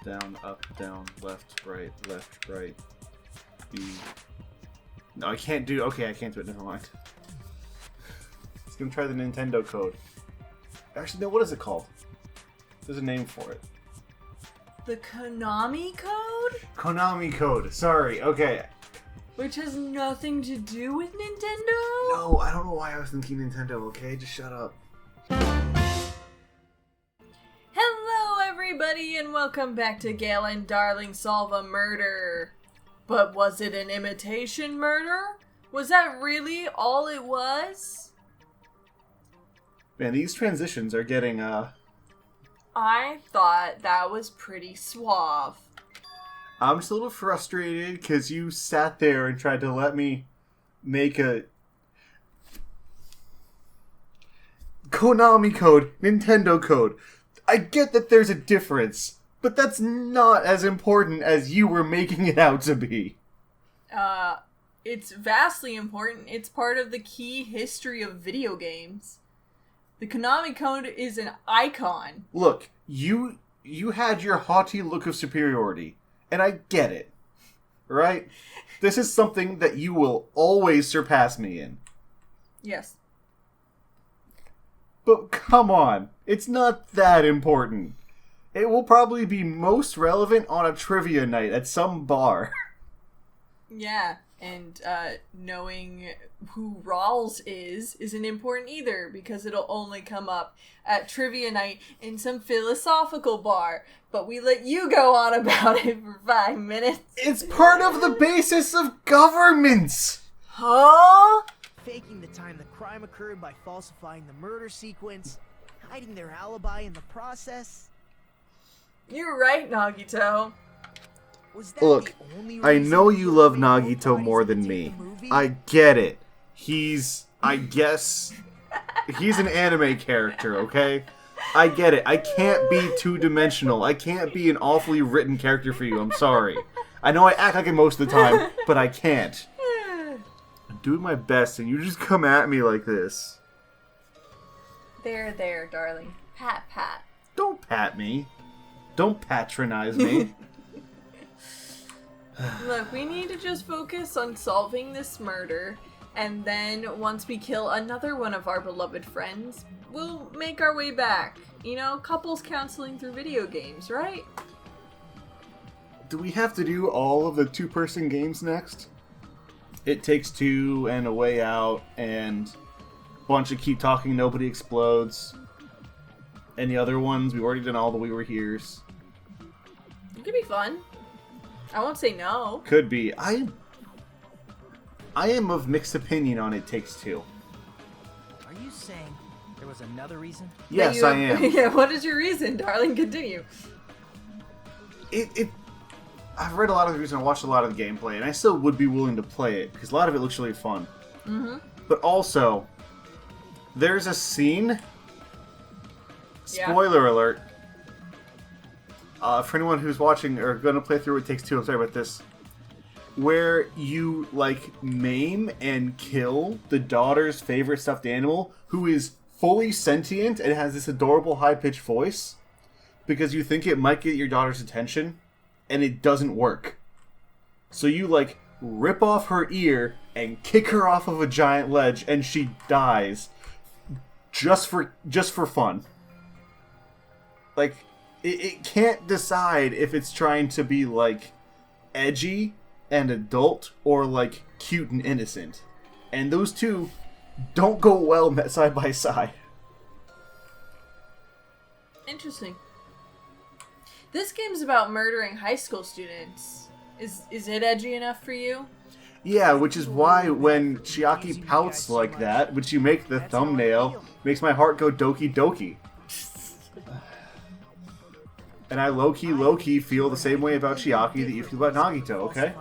down, left, right, B. No, I can't do... Okay, I can't do it. Never mind. Let's gonna try the Nintendo code. Actually, no, what is it called? There's a name for it. The Konami code? Konami code. Sorry, okay. Which has nothing to do with Nintendo? No, I don't know why I was thinking Nintendo, okay? Just shut up. Hello, everybody, and welcome back to Gale and Darling Solve a Murder. But was it an imitation murder? Was that really all it was? Man, these transitions are getting, I thought that was pretty suave. I'm just a little frustrated because you sat there and tried to let me make a... Konami code, Nintendo code. I get that there's a difference, but that's not as important as you were making it out to be. It's vastly important. It's part of the key history of video games. The Konami code is an icon. Look, you had your haughty look of superiority, and I get it, right? This is something that you will always surpass me in. Yes. But come on, it's not that important. It will probably be most relevant on a trivia night at some bar. Yeah, and knowing who Rawls isn't important either, because it'll only come up at trivia night in some philosophical bar. But we let you go on about it for 5 minutes. It's part of the basis of governments! Huh? Faking the time the crime occurred by falsifying the murder sequence, hiding their alibi in the process. You're right, Nagito. Was that Look, the only I reason know you love they both Nagito bodies more at the than end me. of the movie? I get it. He's an anime character, okay? I get it. I can't be two-dimensional. I can't be an awfully written character for you. I'm sorry. I know I act like it most of the time, but I can't. I'm doing my best, and you just come at me like this. There, darling. Pat. Don't pat me. Don't patronize me. Look, we need to just focus on solving this murder, and then once we kill another one of our beloved friends, we'll make our way back. You know, couples counseling through video games, right? Do we have to do all of the two-person games next? It Takes Two and A Way Out and a bunch of Keep Talking, Nobody Explodes. And the other ones, we've already done all the We Were Here's. It could be fun. I won't say no. Could be. I am of mixed opinion on It Takes Two. Are you saying there was another reason? Yes, I am. Yeah, what is your reason, darling? Continue. I've read a lot of the reviews and watched a lot of the gameplay, and I still would be willing to play it, because a lot of it looks really fun. Mm-hmm. But also, there's a scene... Yeah. Spoiler alert. For anyone who's watching or going to play through It Takes Two, I'm sorry about this. Where you, maim and kill the daughter's favorite stuffed animal, who is fully sentient and has this adorable high-pitched voice, because you think it might get your daughter's attention, and it doesn't work. So you, rip off her ear and kick her off of a giant ledge, and she dies. Just for fun. It can't decide if it's trying to be, edgy and adult or, cute and innocent. And those two don't go well side by side. Interesting. This game's about murdering high school students. Is it edgy enough for you? Yeah, which is why when Chiaki pouts like that, which you make the thumbnail, makes my heart go doki doki. And I low-key feel the same way about Chiaki that you feel about Nagito, okay?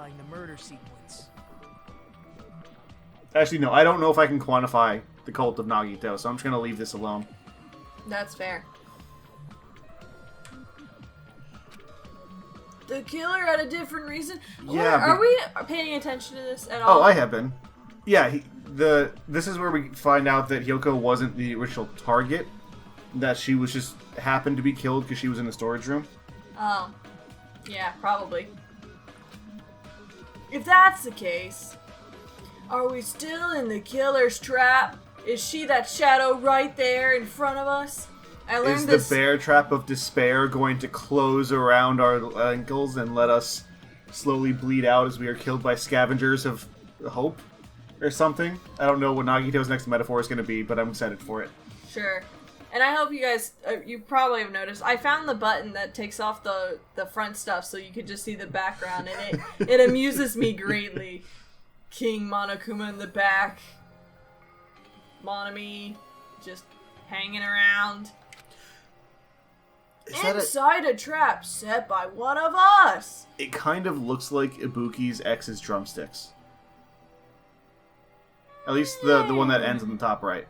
Actually, no, I don't know if I can quantify the cult of Nagito, so I'm just gonna leave this alone. That's fair. The killer had a different reason? Yeah. Are we paying attention to this at all? Oh, I have been. Yeah, this is where we find out that Hyoko wasn't the original target. That she was just happened to be killed because she was in the storage room. Oh. Yeah, probably. If that's the case, are we still in the killer's trap? Is she that shadow right there in front of us? I learned Is this. the bear trap of despair going to close around our ankles and let us slowly bleed out as we are killed by scavengers of hope or something? I don't know what Nagito's next metaphor is going to be, but I'm excited for it. Sure. And I hope you guys, you probably have noticed, I found the button that takes off the front stuff so you could just see the background, and it amuses me greatly. King Monokuma in the back. Monami just hanging around. Inside a trap set by one of us. It kind of looks like Ibuki's ex's drumsticks. At least the one that ends on the top right.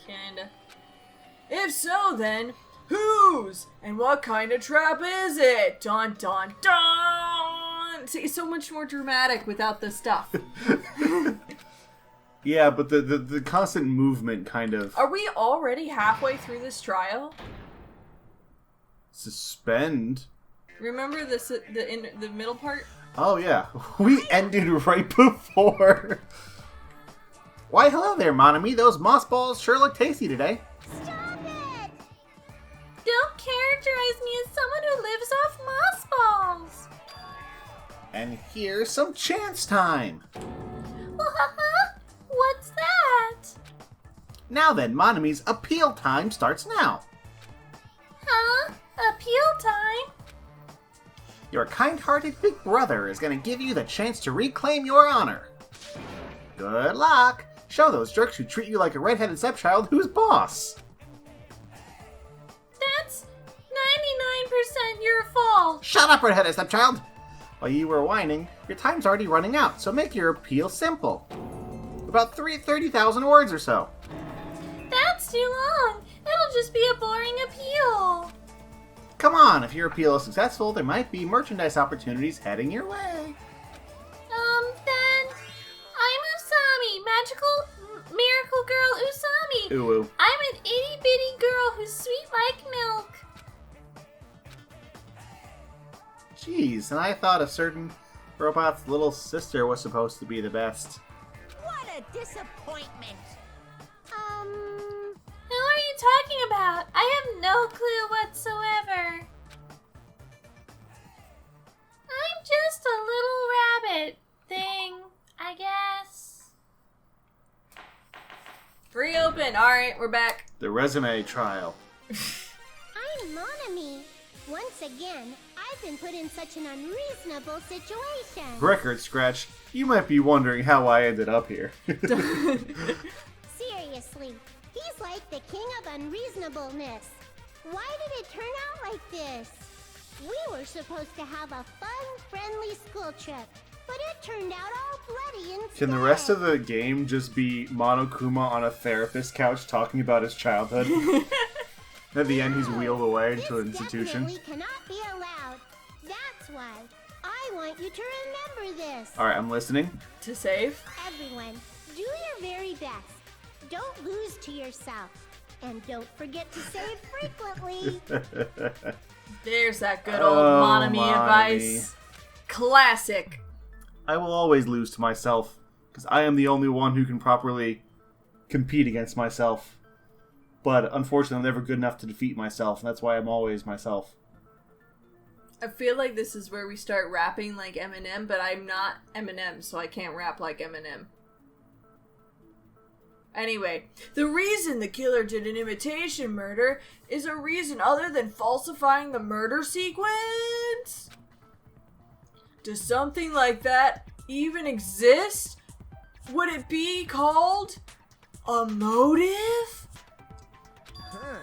Kinda. If so, then, whose? And what kind of trap is it? Dun dun dun! See, it's so much more dramatic without the stuff. Yeah, but the constant movement kind of... Are we already halfway through this trial? Suspend? Remember the middle part? Oh, yeah. We ended right before. Why, hello there, Monami. Those moss balls sure look tasty today. Stop it! Don't characterize me as someone who lives off moss balls. And here's some chance time. What's that? Now then, Monami's appeal time starts now. Huh? Appeal time? Your kind-hearted big brother is going to give you the chance to reclaim your honor. Good luck. Show those jerks who treat you like a red-headed stepchild who's boss. That's 99% your fault. Shut up, red-headed stepchild. While you were whining, your time's already running out, so make your appeal simple. About 30,000 words or so. That's too long. It'll just be a boring appeal. Come on, if your appeal is successful, there might be merchandise opportunities heading your way. Then I'm Usami, magical miracle girl Usami. Ooh. I'm an itty bitty girl who's sweet like milk. Jeez, and I thought a certain robot's little sister was supposed to be the best. What a disappointment! Who are you talking about? I have no clue whatsoever. I'm just a little rabbit thing, I guess. Free open. Alright, we're back. The resume trial. I'm Monami. Once again, I've been put in such an unreasonable situation. Record scratch. You might be wondering how I ended up here. Seriously, he's like the king of unreasonableness. Why did it turn out like this? We were supposed to have a fun, friendly school trip, but it turned out all bloody instead. Can the rest of the game just be Monokuma on a therapist couch talking about his childhood? At the end, he's wheeled away to an institution. This definitely cannot be allowed. That's why I want you to remember this. Alright, I'm listening. To save? Everyone, do your very best. Don't lose to yourself. And don't forget to save frequently. There's that good old Oh, Monami Monami. advice. Classic. I will always lose to myself, because I am the only one who can properly compete against myself. But unfortunately, I'm never good enough to defeat myself, and that's why I'm always myself. I feel like this is where we start rapping like Eminem, but I'm not Eminem, so I can't rap like Eminem. Anyway, the reason the killer did an imitation murder is a reason other than falsifying the murder sequence? Does something like that even exist? Would it be called a motive? Huh.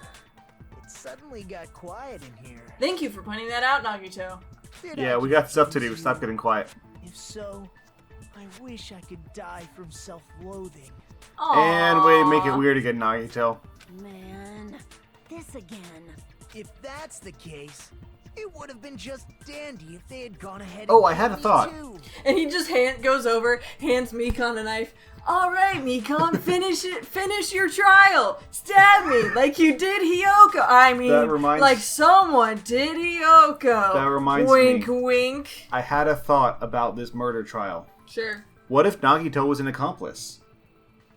It suddenly got quiet in here. Thank you for pointing that out, Nagito. Did Yeah, I we got just stuff to do. confuse Stop you? getting quiet. If so, I wish I could die from self-loathing. And way to make it weird again, Nagito. Man, this again. If that's the case, It would have been just dandy if they had gone ahead. Oh, and I had a killed me thought. too. And he just goes over, hands Mikon a knife. All right, Mikon, finish it. Finish your trial. Stab me like you did Hiyoko. I mean, like someone did Hiyoko. That reminds wink, me. Wink, wink. I had a thought about this murder trial. Sure. What if Nagito was an accomplice?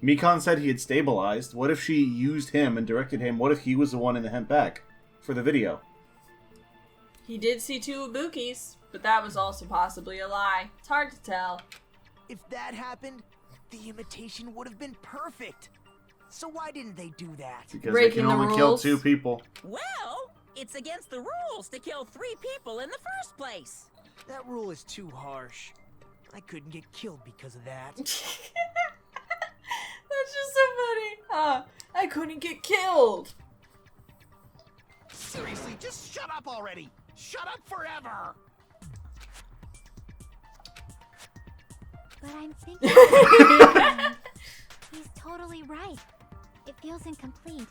Mikon said he had stabilized. What if she used him and directed him? What if he was the one in the hemp bag for the video? He did see 2 Ibukis, but that was also possibly a lie. It's hard to tell. If that happened, the imitation would have been perfect. So why didn't they do that? Because Breaking they can the only kill rules. 2 people. Well, it's against the rules to kill 3 people in the first place. That rule is too harsh. I couldn't get killed because of that. That's just so funny. I couldn't get killed. Seriously, just shut up already! Shut up forever! But I'm thinking... He's totally right. It feels incomplete.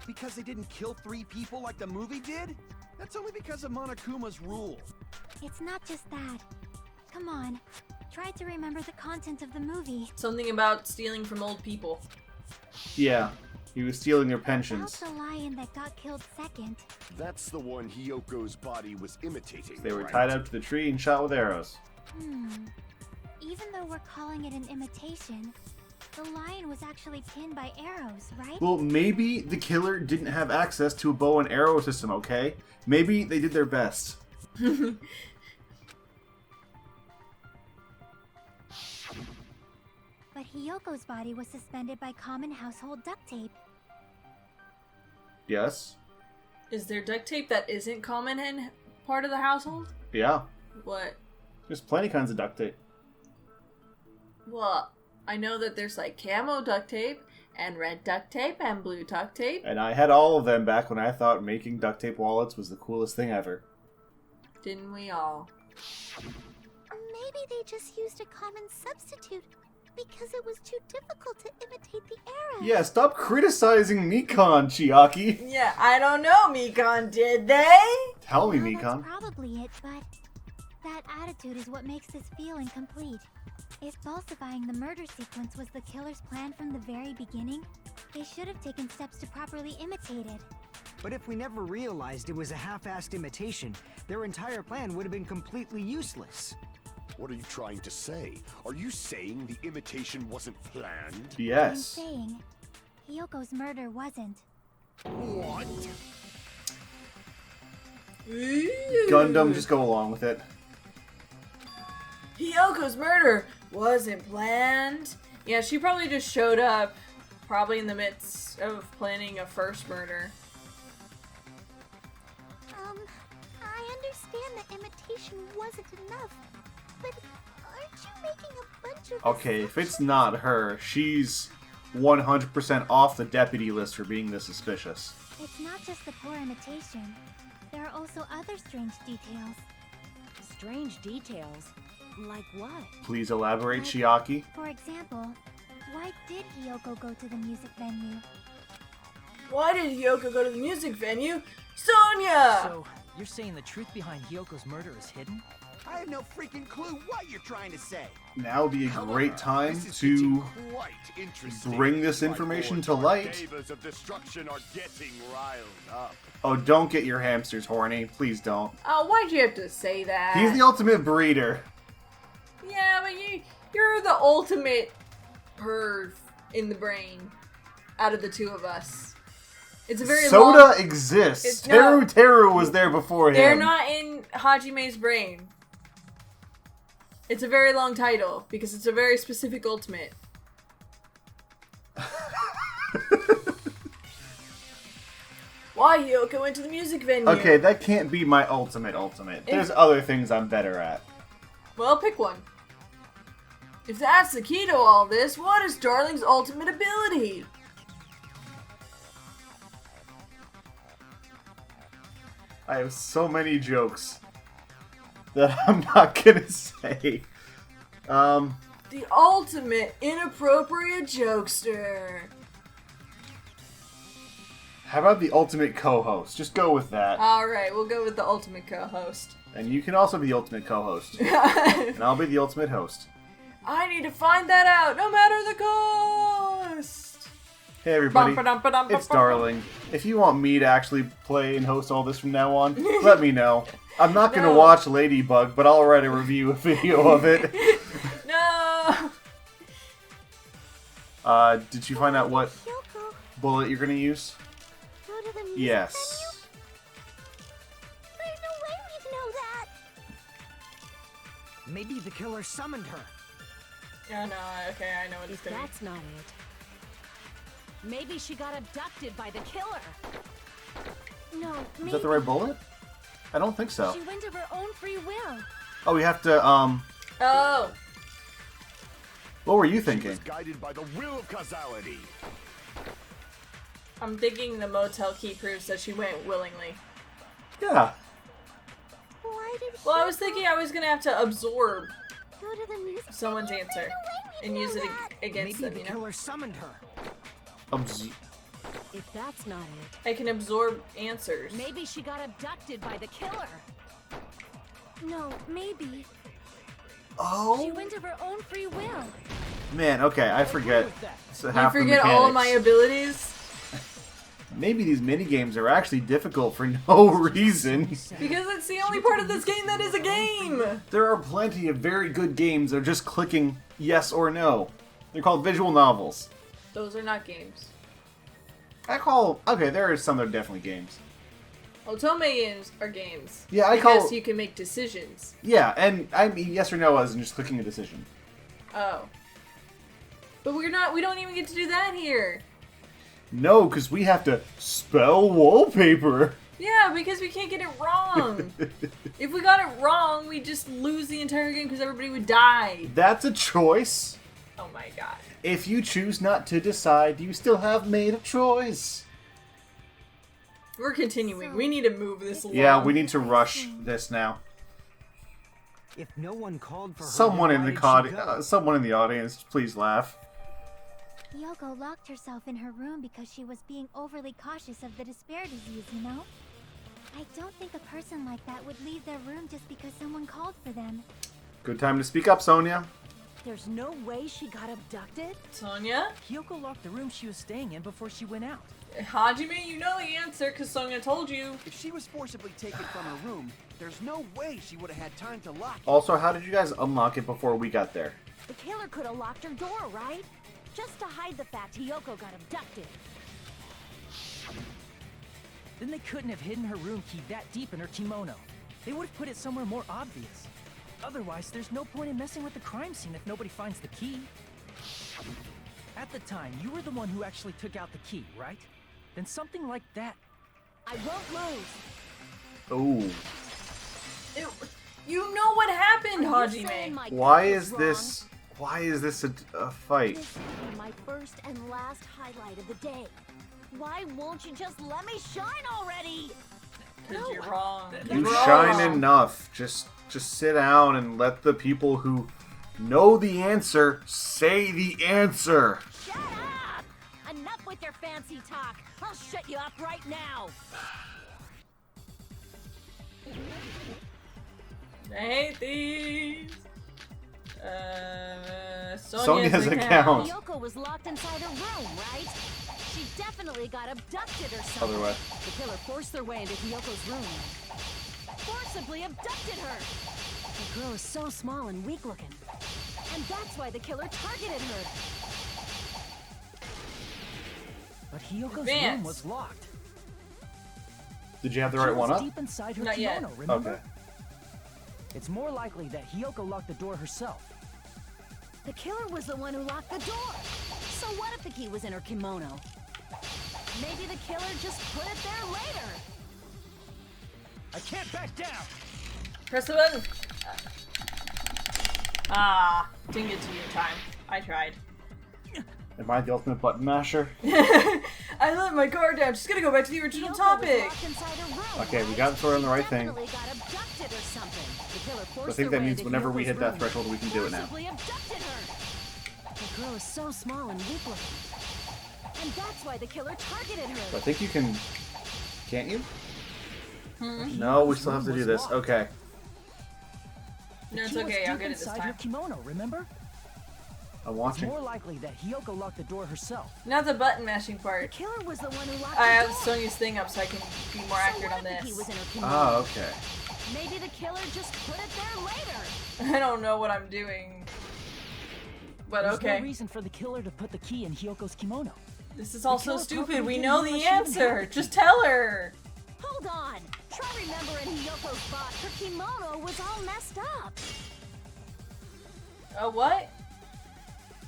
Because they didn't kill 3 people like the movie did? That's only because of Monokuma's rule. It's not just that. Come on. Try to remember the content of the movie. Something about stealing from old people. Yeah, he was stealing their About pensions. the lion that got killed second. That's the one Hiyoko's body was imitating. They were right? tied up to the tree and shot with arrows. Even though we're calling it an imitation, the lion was actually pinned by arrows, right? Well, maybe the killer didn't have access to a bow and arrow system, okay? Maybe they did their best. But Hiyoko's body was suspended by common household duct tape. Yes? Is there duct tape that isn't common in part of the household? Yeah. What? There's plenty kinds of duct tape. Well, I know that there's like camo duct tape and red duct tape and blue duct tape. And I had all of them back when I thought making duct tape wallets was the coolest thing ever. Didn't we all? Maybe they just used a common substitute because it was too difficult to imitate the arrow. Yeah, stop criticizing Mikon, Chiaki. Yeah, I don't know, Mikon, did they? Tell me, Well, Mikon. that's probably it, but that attitude is what makes this feel incomplete. If falsifying the murder sequence was the killer's plan from the very beginning, they should have taken steps to properly imitate it. But if we never realized it was a half-assed imitation, their entire plan would have been completely useless. What are you trying to say? Are you saying the imitation wasn't planned? Yes. I'm saying, Hiyoko's murder wasn't. What? Gundam, just go along with it. Hiyoko's murder wasn't planned. Yeah, she probably just showed up, probably in the midst of planning a first murder. I understand that imitation wasn't enough, but aren't you making a bunch of Okay, if it's not her, she's 100% off the deputy list for being this suspicious. It's not just the poor imitation. There are also other strange details. Strange details? Like what? Please elaborate, Chiaki. For example, why did Hiyoko go to the music venue? Why did Hiyoko go to the music venue? Sonia! So, you're saying the truth behind Hiyoko's murder is hidden? I have no freaking clue what you're trying to say. Now would be a great time This is to getting quite interesting. bring this My information four to light. Davas of destruction are getting riled up. Oh, don't get your hamsters horny. Please don't. Oh, why'd you have to say that? He's the ultimate breeder. Yeah, but you're the ultimate perv in the brain out of the two of us. It's a very Soda long... exists. It's Teru not- Teru was there before him. They're not in Hajime's brain. It's a very long title, because it's a very specific ultimate. Why Hiyoko went to the music venue? Okay, that can't be my ultimate. There's other things I'm better at. Well, pick one. If that's the key to all this, what is Darling's ultimate ability? I have so many jokes that I'm not gonna say. The ultimate inappropriate jokester. How about the ultimate co-host? Just go with that. Alright, we'll go with the ultimate co-host. And you can also be the ultimate co-host. And I'll be the ultimate host. I need to find that out, no matter the cost! Hey everybody, it's Darling. If you want me to actually play and host all this from now on, let me know. I'm not going to watch Ladybug, but I'll write a review video of it. No! Did you find out what Hyoko, bullet you're going to use? go to the music Yes. venue? There's no way we'd know that. Maybe the killer summoned her. Oh no, okay, I know what it's gonna be. That's not it. Maybe she got abducted by the killer. No, maybe. Is that the right bullet? I don't think so. She went of her own free will. Oh, we have to, Oh! what were you She thinking? was guided by the will of causality. I'm thinking the motel key proves that she went willingly. Yeah. Why did Well, I was Hyoko thinking I was gonna have to absorb go to the music someone's venue? answer There's no way we'd and know use it that. against Maybe them, the you know? killer summoned her. If that's not it, I can absorb answers. maybe she got abducted by the killer. No, maybe. She Oh, went of her own free will. man, okay, I forget. It's You half the forget all of my mechanics. abilities? Maybe these minigames are actually difficult for no reason. Because it's the only part of this game that is a game! There are plenty of very good games that are just clicking yes or no. They're called visual novels. Those are not games. Okay, there are some that are definitely games. Otome games are games. Yeah, I because call- you can make decisions. Yeah, and I mean yes or no isn't just clicking a decision. Oh. But we don't even get to do that here. No, because we have to spell wallpaper. Yeah, because we can't get it wrong. If we got it wrong, we'd just lose the entire game because everybody would die. That's a choice. Oh my god. If you choose not to decide, you still have made a choice. We're continuing. We need to move this along. Yeah, we need to rush this now. If no one called for her, Someone then in why the did she go? someone in the audience, please laugh. Hyoko locked herself in her room because she was being overly cautious of the despair disease, you know? I don't think a person like that would leave their room just because someone called for them. Good time to speak up, Sonia. There's no way she got abducted? Sonia? Hyoko locked the room she was staying in before she went out. Hajime, you know the answer because Sonia told you. If she was forcibly taken from her room, there's no way she would have had time to lock it. Also, how did you guys unlock it before we got there? The killer could have locked her door, right? Just to hide the fact Hyoko got abducted. Then they couldn't have hidden her room key that deep in her kimono. They would have put it somewhere more obvious. Otherwise, there's no point in messing with the crime scene if nobody finds the key. At the time, you were the one who actually took out the key, right? Then something like that. I won't lose. Oh. You know what happened, Are you saying Hajime. my Why gut was is wrong? this... Why is this a fight? This will be my first and last highlight of the day. Why won't you just let me shine already? Because you're wrong. You You're shine wrong. enough. Just sit down and let the people who know the answer say the answer. Shut up! Enough with your fancy talk. I'll shut you up right now. I hate these. Sonya's account. Hyoko was locked inside her room, right? She definitely got abducted or something. Other way. The killer forced their way into Hyoko's room. Forcibly abducted her. The girl is so small and weak looking. And that's why the killer targeted her. But Hyoko's Advance. room was locked. Did you have the She right was one up? deep inside her Not yet. kimono, remember? Okay. It's more likely that Hyoko locked the door herself. The killer was the one who locked the door. So what if the key was in her kimono? Maybe the killer just put it there later. I can't back down. Press the button. Ah, didn't get to you in time. I tried. Am I the ultimate button masher? I let my guard down. Just gonna go back to the original Hyoko was topic. locked inside her room, Okay, we right? got it sorted on the right thing. Definitely got abducted or something. The killer forced I think their that way means into whenever we Hyoko's hit that room. threshold, we can do it now. Forcibly abducted her. The girl is so small and weak looking. And that's why the killer targeted her. I think you can... Can't you? No, we still have to do this. Okay. No, it's She was okay. I'll deep get it this inside time. her kimono, remember? I'm It's watching. more likely that Hiyoko locked the door herself. Not the button mashing The part. killer was the one who locked I the have door. Sonia's thing up so I can be more So accurate what on if the key this. was in her kimono? Oh, okay. Maybe the killer just put it there later. I don't know what I'm doing. But There's okay. no reason for the killer to put the key in Hiyoko's kimono. This is all so killer stupid. probably We didn't know realize the she even answer. had the Just key. tell her. Hold on. Try remembering Hiyoko's bot. Her kimono was all messed up. What?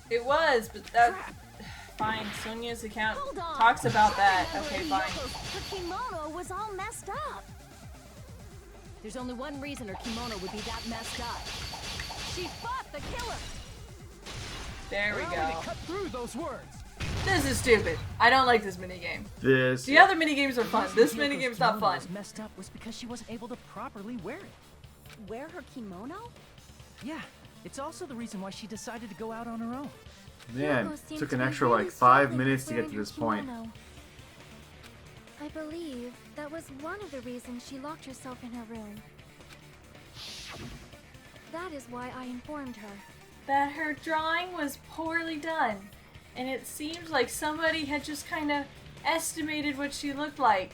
It was, but that... Fine, Sonia's account Hold on. talks about Try that. remembering Okay, fine. Her kimono was all messed up. There's only one reason her kimono would be that messed up. She fought the killer. There we Allow me go. to cut through those words. This is stupid. I don't like this minigame. This... The other minigames are fun. This Hiyoko's minigame's not kimono fun. was messed up was because she wasn't able to properly wear it. Wear her kimono? Yeah, it's also the reason why she decided to go out on her own. Man, Hiyoko seemed took to an be extra really like 5 struggling minutes with to get to wearing this her point. kimono. I believe that was one of the reasons she locked herself in her room. That is why I informed her. That her drawing was poorly done. And it seems like somebody had just kind of estimated what she looked like.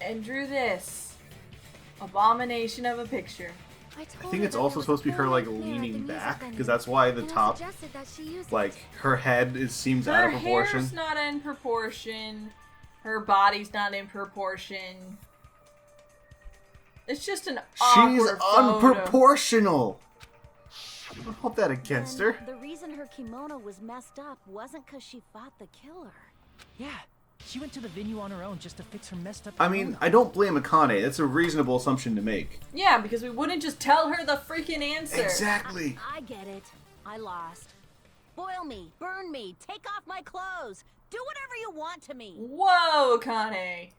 And drew this. Abomination of a picture. I I think it's also supposed to be her like leaning back, because that's why why the top, like, her head seems out Her of proportion. hair's not in proportion. Her body's not in proportion. It's just an She's awkward photo. unproportional! Don't hold that against her. The reason her kimono was messed up wasn't because she fought the killer. Yeah, she went to the venue on her own just to fix her messed up I kimono. mean, I don't blame Akane. That's a reasonable assumption to make. Yeah, because we wouldn't just tell her the freaking answer. Exactly. I get it. I lost. Boil me, burn me, take off my clothes. Do whatever you want to me. Whoa, Akane.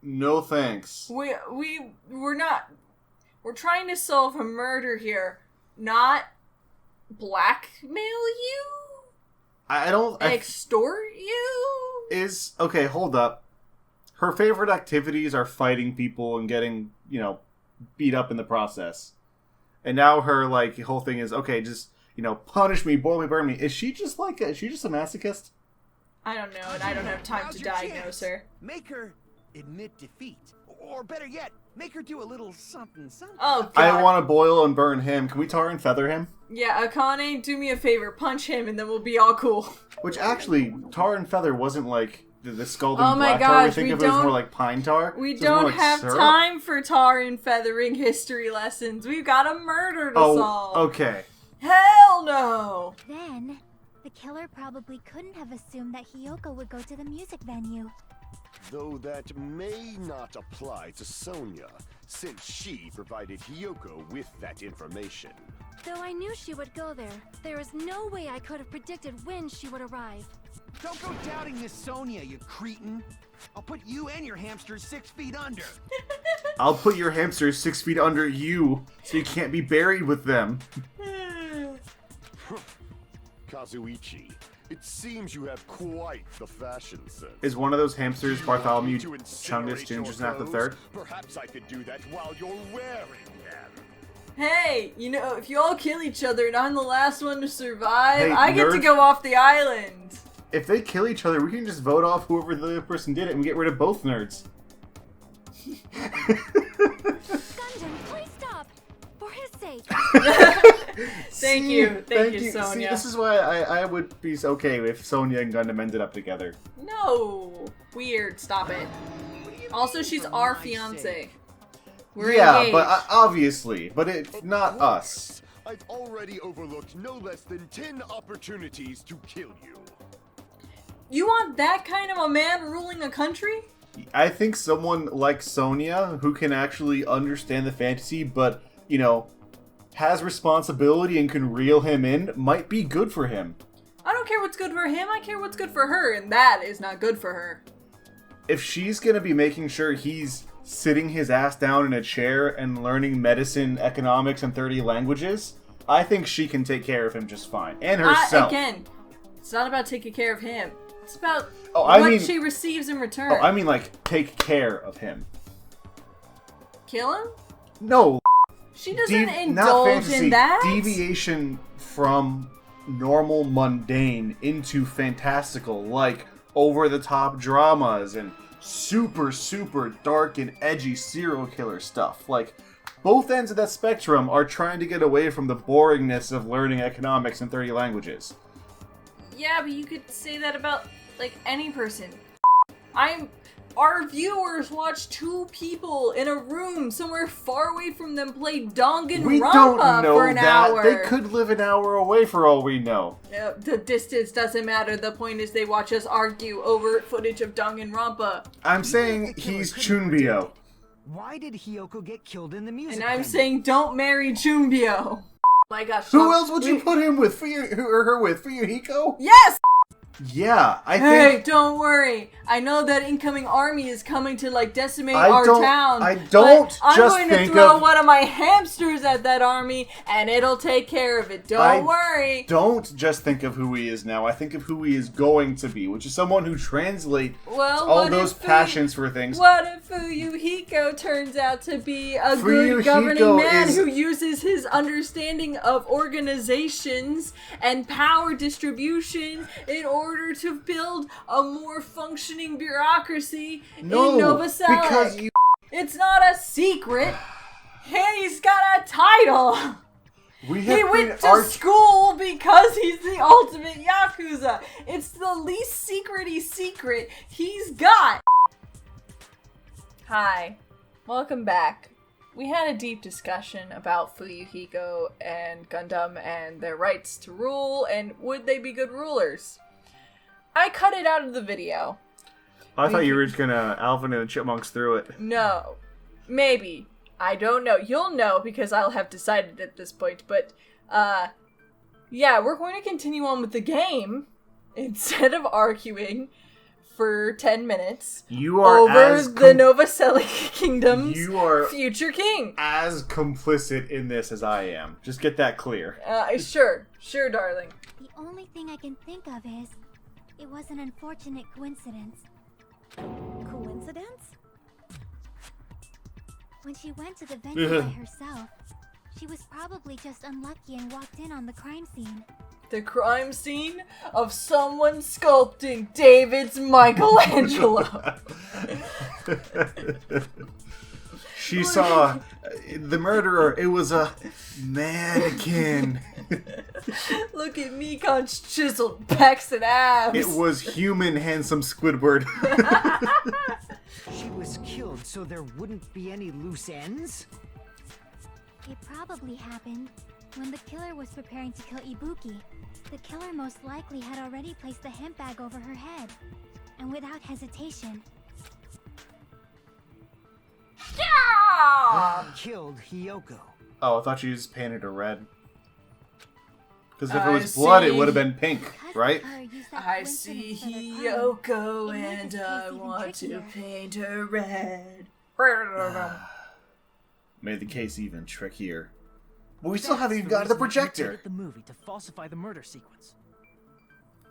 No thanks. We're not. We're trying to solve a murder here, not blackmail you, I don't... extort you. Okay, hold up. Her favorite activities are fighting people and getting, beat up in the process. And now her, whole thing is, okay, just, punish me, boil me, burn me. Is she just is she just a masochist? I don't know, and I don't have time Now's to your diagnose chance. her. Make her admit defeat. Or better yet, make her do a little something. Oh, God. I want to boil and burn him. Can we tar and feather him? Yeah, Akane, do me a favor. Punch him, and then we'll be all cool. Which actually, tar and feather wasn't the scalding Oh my black tar. We gosh, think we of it as more don't- like pine tar. We So it's more don't like have syrup. time for tar and feathering history lessons. We've got a murder to solve. Okay. Hell no! Then, the killer probably couldn't have assumed that Hiyoko would go to the music venue. Though that may not apply to Sonia, since she provided Hiyoko with that information. Though I knew she would go there, there is no way I could have predicted when she would arrive. Don't go doubting Miss Sonia, you cretin. I'll put you and your hamsters 6 feet under. I'll put your hamsters 6 feet under you, so you can't be buried with them. Kazuichi, it seems you have quite the fashion sense. Is one of those hamsters Bartholomew To Chungus incinerate Ginger your Snap the clothes? Third? Perhaps I could do that while you're wearing them. Hey, if you all kill each other and I'm the last one to survive, Hey, I get to nerd. go off the island. If they kill each other, we can just vote off whoever the other person did it and we get rid of both nerds. Gundam, please stop! For his sake! Thank you, Sonia. See, this is why I would be okay if Sonia and Gundam ended up together. No, weird. Stop it. Also, she's our fiance. We're yeah, engaged. but obviously, but it's Of not course. us. I've already overlooked no less than 10 opportunities to kill you. You want that kind of a man ruling a country? I think someone like Sonia, who can actually understand the fantasy, but, has responsibility and can reel him in, might be good for him. I don't care what's good for him, I care what's good for her, and that is not good for her. If she's gonna be making sure he's sitting his ass down in a chair and learning medicine, economics, and 30 languages, I think she can take care of him just fine. And herself. Again, it's not about taking care of him. It's about she receives in return. Oh, I mean, like, take care of him. Kill him? No. She doesn't indulge in that. Deviation from normal mundane into fantastical, like over-the-top dramas and super, super dark and edgy serial killer stuff. Like, both ends of that spectrum are trying to get away from the boringness of learning economics in 30 languages. Yeah, but you could say that about, like, any person. Our viewers watch two people in a room somewhere far away from them play Danganronpa We don't know for an that. hour. They could live an hour away for all we know. The distance doesn't matter. The point is they watch us argue over footage of Danganronpa. I'm saying he's Chunbyo. Why did Hiyoko get killed in the music And I'm venue? saying don't marry Chunbyo. My gosh. Who else would you put him with? Her with? Fuyuhiko? Yes! Yeah, I think... Hey, don't worry. I know that incoming army is coming to, like, decimate our town. I don't I'm just going to think throw of... one of my hamsters at that army, and it'll take care of it. Don't worry. Don't just think of who he is now. I think of who he is going to be, which is someone who translates Well, all those passions for things. What if Fuyuhiko turns out to be a good governing man who uses his understanding of organizations and power distribution in order to build a more functioning bureaucracy in Nova Selig? Because you... It's not a secret. He's got a title. He went to school because he's the ultimate Yakuza. It's the least secret-y secret he's got. Hi. Welcome back. We had a deep discussion about Fuyuhiko and Gundam and their rights to rule and would they be good rulers. I cut it out of the video. I thought you were just gonna Alvin and the Chipmunks through it. No. Maybe. I don't know. You'll know because I'll have decided at this point. But, yeah, we're going to continue on with the game instead of arguing for 10 minutes over the Nova Selig Kingdom's future king. As complicit in this as I am. Just get that clear. Sure, darling. The only thing I can think of is it was an unfortunate coincidence. Coincidence? When she went to the venue by herself, she was probably just unlucky and walked in on the crime scene. The crime scene of someone sculpting David's Michelangelo. She saw the murderer. It was a mannequin. Look at Mikon's chiseled pecs and abs. It was human handsome Squidward. She was killed so there wouldn't be any loose ends? It probably happened when the killer was preparing to kill Ibuki. The killer most likely had already placed the hemp bag over her head, and without hesitation. Killed Hiyoko. Oh, I thought you just painted her red. Because if it was blood, it would have been pink, right? I see Hiyoko and I want to paint her red. Made the case even trickier. But we still haven't even got to the projector. The movie to falsify the murder sequence.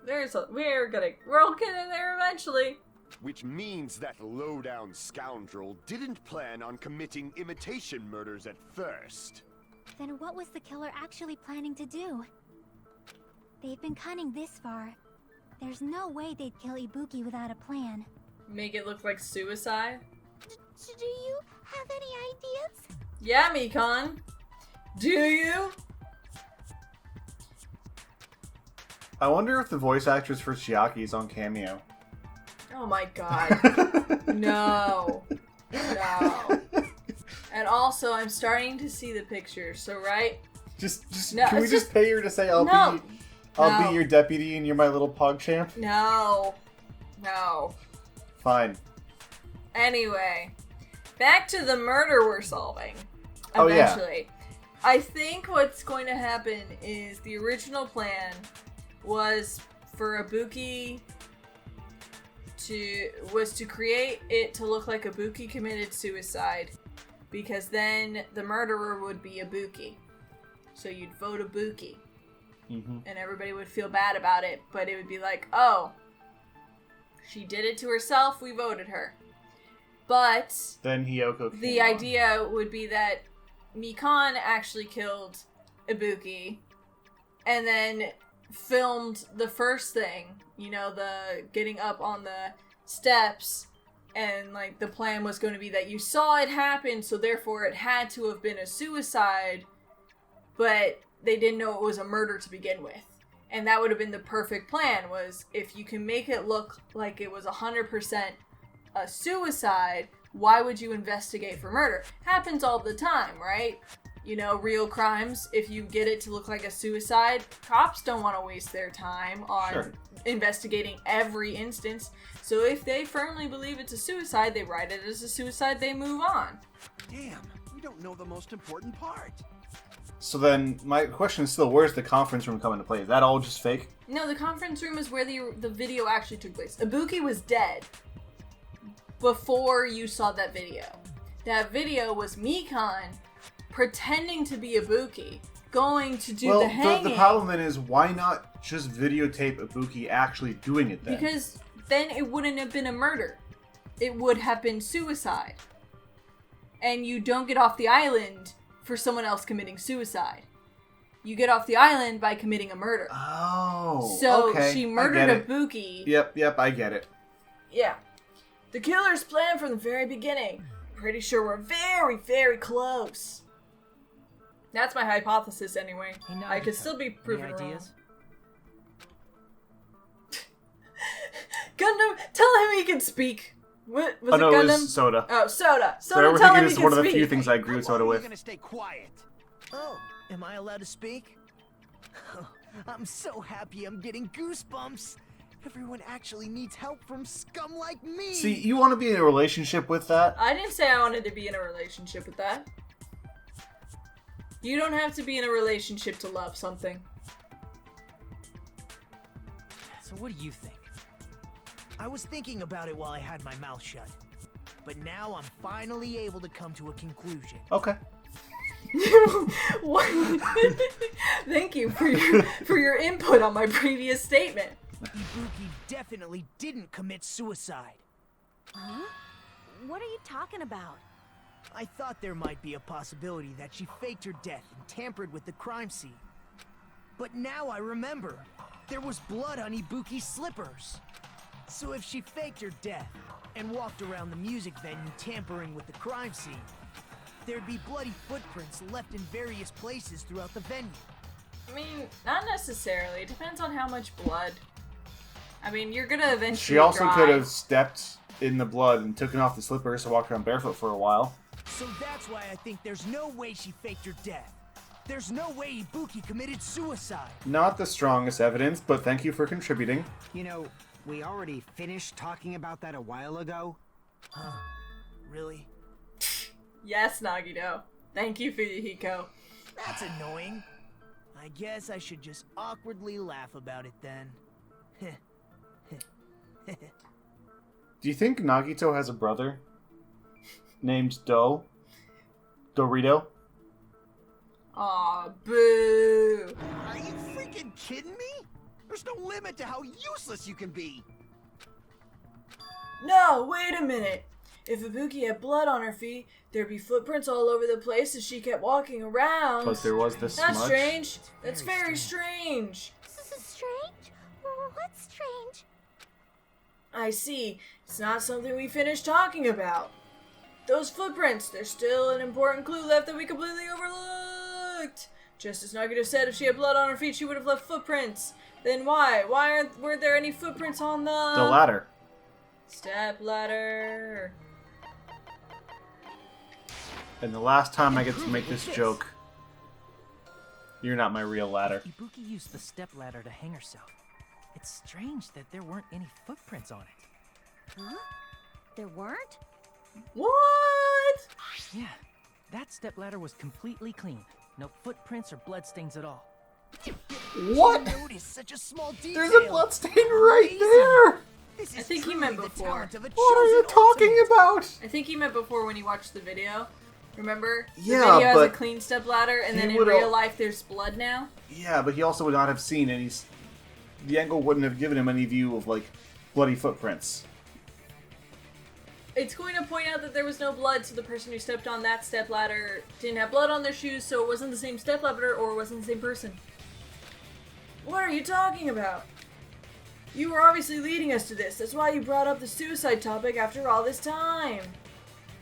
We'll get there eventually. Which means that low-down scoundrel didn't plan on committing imitation murders at first. Then what was the killer actually planning to do? They've been cunning this far. There's no way they'd kill Ibuki without a plan. Make it look like suicide? Do you have any ideas? Yeah, Mikon. Do you? I wonder if the voice actress for Chiaki is on Cameo. Oh my god. No. And also, I'm starting to see the picture, so right? Can we just pay her to say I'll be your deputy and you're my little PogChamp? No. Fine. Anyway, back to the murder we're solving. Oh, Eventually. yeah. I think what's going to happen is the original plan was for Ibuki to create it to look like Ibuki committed suicide, because then the murderer would be Ibuki. So you'd vote Ibuki. Mm-hmm. And everybody would feel bad about it, but it would be like, oh, She did it to herself. We voted her. But Then Hiyoko came the on. idea would be that Mikan actually killed Ibuki and then filmed the first thing, you know, the getting up on the steps, and like the plan was going to be that you saw it happen, so therefore it had to have been a suicide, but they didn't know it was a murder to begin with. And that would have been the perfect plan, was if you can make it look like it was 100% a suicide, why would you investigate for murder? Happens all the time, right? You know, real crimes, if you get it to look like a suicide, cops don't want to waste their time on investigating every instance. So if they firmly believe it's a suicide, they write it as a suicide, they move on. Damn, we don't know the most important part. So then, my question is still, where's the conference room come into play? Is that all just fake? No, the conference room is where the video actually took place. Ibuki was dead before you saw that video. That video was Mikan pretending to be Ibuki, going to do the hanging. The problem then is, why not just videotape Ibuki actually doing it then? Because then it wouldn't have been a murder. It would have been suicide. And you don't get off the island for someone else committing suicide. You get off the island by committing a murder. Oh, so okay. she murdered Ibuki. Yep, I get it. Yeah. The killer's planned from the very beginning. Pretty sure we're very, very close. That's my hypothesis anyway. Hey, I could Nagito, still be any proven wrong. ideas? Gundam, tell him he can speak. What was it, no, Gundam? it was Soda. Oh, Soda. So Soda, I tell think him it he is can one of the speak. few things I agree with Soda You're with. gonna stay quiet. Oh, am I allowed to speak? I'm so happy I'm getting goosebumps. Everyone actually needs help from scum like me. See, you want to be in a relationship with that? I didn't say I wanted to be in a relationship with that. You don't have to be in a relationship to love something. So what do you think? I was thinking about it while I had my mouth shut. But now I'm finally able to come to a conclusion. Okay. What? Thank you for your input on my previous statement. Ibuki definitely didn't commit suicide. Huh? What are you talking about? I thought there might be a possibility that she faked her death and tampered with the crime scene. But now I remember, there was blood on Ibuki's slippers. So if she faked her death and walked around the music venue tampering with the crime scene, there'd be bloody footprints left in various places throughout the venue. I mean, not necessarily. It depends on how much blood. I mean, you're gonna eventually She also dry. could have stepped in the blood and taken off the slippers and walked around barefoot for a while. So that's why I think there's no way she faked her death. There's no way Ibuki committed suicide. Not the strongest evidence, but thank you for contributing. You know, we already finished talking about that a while ago. Huh? Really? Yes, Nagito. Thank you, Fuyuhiko. That's annoying. I guess I should just awkwardly laugh about it then. Do you think Nagito has a brother named Dorito? Aw, boo. Are you freaking kidding me? There's no limit to how useless you can be. No, wait a minute. If Ibuki had blood on her feet, there'd be footprints all over the place as she kept walking around. But there was this That's smudge. strange. That's very strange. This is strange? What's strange? I see. It's not something we finished talking about. Those footprints, there's still an important clue left that we completely overlooked. Just as Nagito said, if she had blood on her feet, she would have left footprints. Then why? Weren't there any footprints on the ladder. Step ladder. And the last time I get to make this joke, you're not my real ladder. Ibuki used the step ladder to hang herself. It's strange that there weren't any footprints on it. Huh? There weren't? What? Yeah, that step ladder was completely clean. No footprints or bloodstains at all. What? Notice such a small detail. There's a bloodstain right there! This I is think he truly meant the before. talent of a What are you chosen talking ultimate. about? I think he meant before when he watched the video. Remember? Yeah, the video has a but clean step ladder, and he then in would've- real life there's blood now. Yeah, but he also would not have seen any. The angle wouldn't have given him any view of, like, bloody footprints. It's going to point out that there was no blood, so the person who stepped on that stepladder didn't have blood on their shoes, so it wasn't the same stepladder or it wasn't the same person. What are you talking about? You were obviously leading us to this. That's why you brought up the suicide topic after all this time.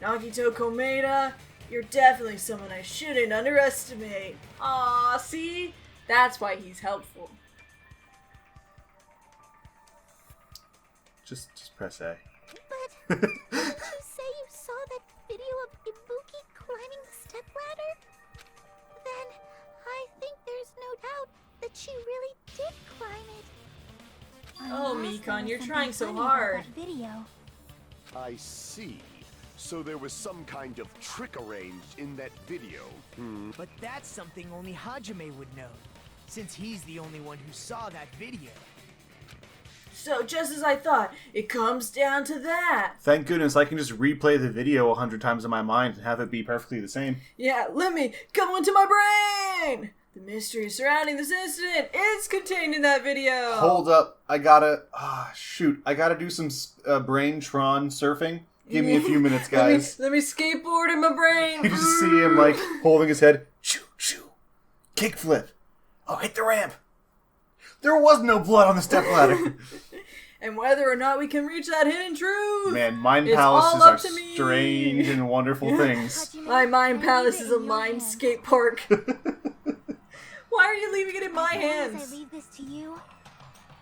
Nagito Komeda, you're definitely someone I shouldn't underestimate. Aw, see? That's why he's helpful. Just press A. But didn't you say you saw that video of Ibuki climbing the stepladder? Then I think there's no doubt that she really did climb it. Oh, Mikon, you're trying so hard. Video. I see. So there was some kind of trick arranged in that video. But that's something only Hajime would know, since he's the only one who saw that video. So, just as I thought, it comes down to that. Thank goodness I can just replay the video 100 times in my mind and have it be perfectly the same. Yeah, let me come into my brain! The mystery surrounding this incident is contained in that video! Hold up. I gotta do some brain-tron surfing. Give me a few minutes, guys. Let me skateboard in my brain! You just see him, like, holding his head. Shoo, shoo. Kickflip. Oh, hit the ramp. There was no blood on the stepladder. And whether or not we can reach that hidden truth, Man, mind it's palaces all up are to me. strange and wonderful things. My mind palace is a mind skate park. Why are you leaving it in my hands? As I leave this to you,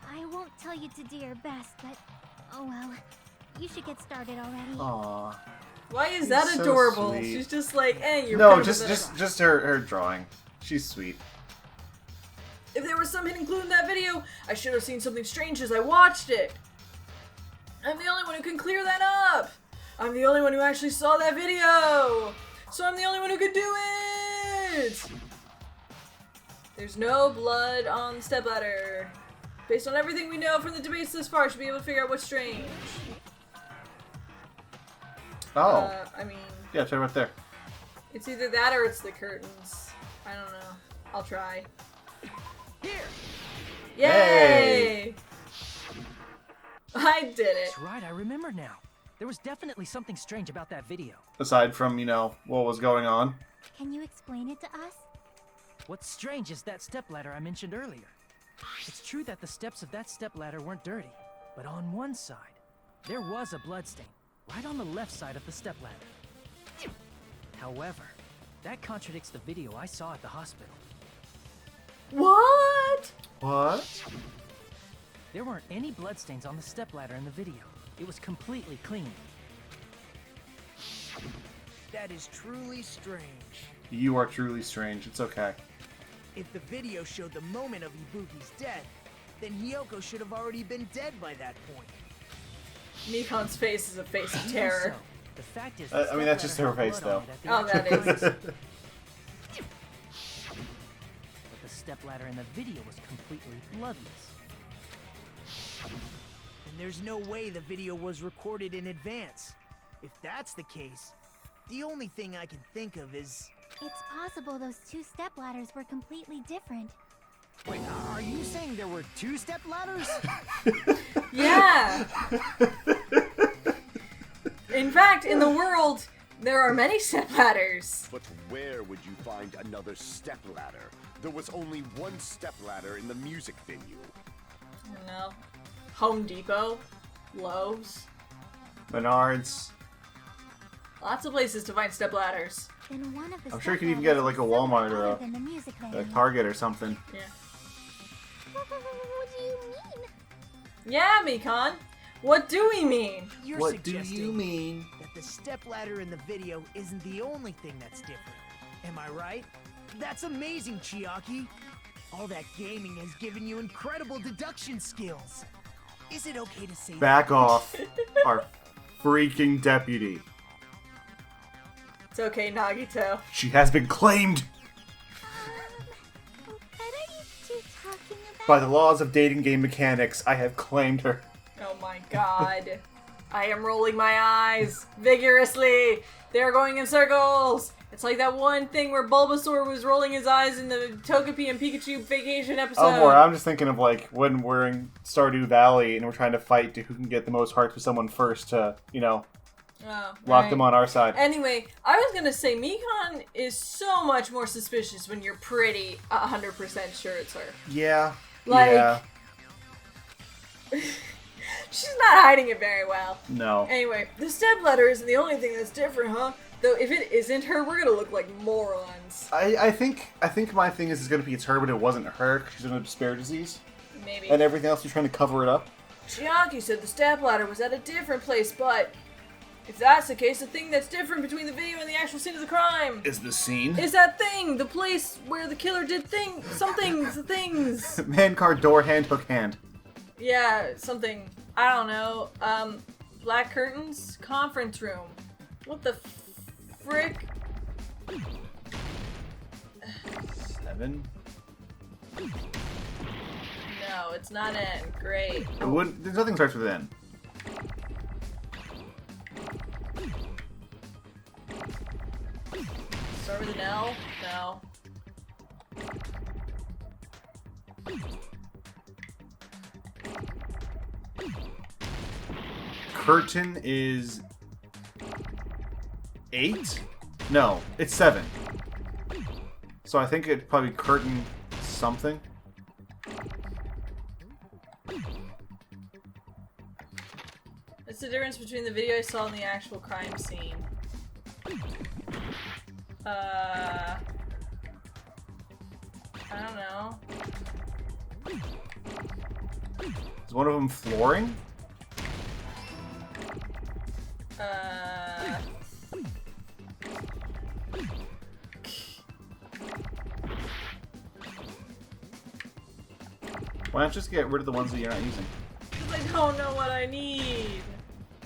I won't tell you to do your best, but oh well. You should get started already. Aww. Why is that so adorable? sweet. She's just like, you're No, kind of just her drawing. She's sweet. If there was some hidden clue in that video, I should have seen something strange as I watched it. I'm the only one who can clear that up. I'm the only one who actually saw that video. So I'm the only one who could do it. There's no blood on the stepladder. Based on everything we know from the debates this far, I should be able to figure out what's strange. Oh. I mean... Yeah, it's right there. It's either that or it's the curtains. I don't know. I'll try. Here! Yay! Hey! I did it. That's right, I remember now. There was definitely something strange about that video. Aside from, what was going on. Can you explain it to us? What's strange is that stepladder I mentioned earlier. It's true that the steps of that stepladder weren't dirty, but on one side, there was a bloodstain, right on the left side of the stepladder. However, that contradicts the video I saw at the hospital. What? What? There weren't any bloodstains on the stepladder in the video. It was completely clean. That is truly strange. You are truly strange. It's okay. If the video showed the moment of Ibuki's death, then Hiyoko should have already been dead by that point. Mikon's face is a face of terror. So, the fact is, I mean, that's just her face, though. Oh, that is. But the stepladder in the video was completely bloodless. And there's no way the video was recorded in advance. If that's the case, the only thing I can think of is... It's possible those two stepladders were completely different. Wait, are you saying there were two stepladders? Yeah! In fact, in the world, there are many stepladders. But where would you find another stepladder? There was only one stepladder in the music venue. I don't know. Home Depot? Lowe's? Menards. Lots of places to find stepladders. Then one of the I'm sure you can even get it like a Walmart or other than the music venue. a Target or something. Yeah. What do you mean? Yeah, Mikon. What do we mean? You're What do suggesting you mean? that the stepladder in the video isn't the only thing that's different. Am I right? That's amazing, Chiaki. All that gaming has given you incredible deduction skills. Is it okay to say Back off, our freaking deputy. It's okay, Nagito. She has been claimed What are you two talking about? by the laws of dating game mechanics. I have claimed her. Oh my god. I am rolling my eyes vigorously. They are going in circles. It's like that one thing where Bulbasaur was rolling his eyes in the Togepi and Pikachu vacation episode. Oh, boy, I'm just thinking of, like, when we're in Stardew Valley and we're trying to fight to who can get the most hearts with someone first to, you know, lock them on our side. Anyway, I was gonna say, Mikon is so much more suspicious when you're pretty 100% sure it's her. Yeah. Like, yeah. She's not hiding it very well. No. Anyway, the stepladder isn't the only thing that's different, huh? Though if it isn't her, we're gonna look like morons. I think my thing is gonna be it's her, but it wasn't her because she's in a spare disease. Maybe. And everything else, you're trying to cover it up. Chiaki said the stepladder was at a different place, but if that's the case, the thing that's different between the video and the actual scene of the crime Is the scene? is that thing, the place where the killer did some things. Man card, door, hand, hook, hand. Yeah, something. I don't know. Black curtains, conference room. What the frick? 7. No, it's not N. Great. It wouldn't. There's nothing starts with N. Start with an L? No. Curtain is 8? No, it's 7. So I think it'd probably curtain something. What's the difference between the video I saw and the actual crime scene? I don't know. Is one of them flooring? Why not just get rid of the ones that you're not using? Because I don't know what I need.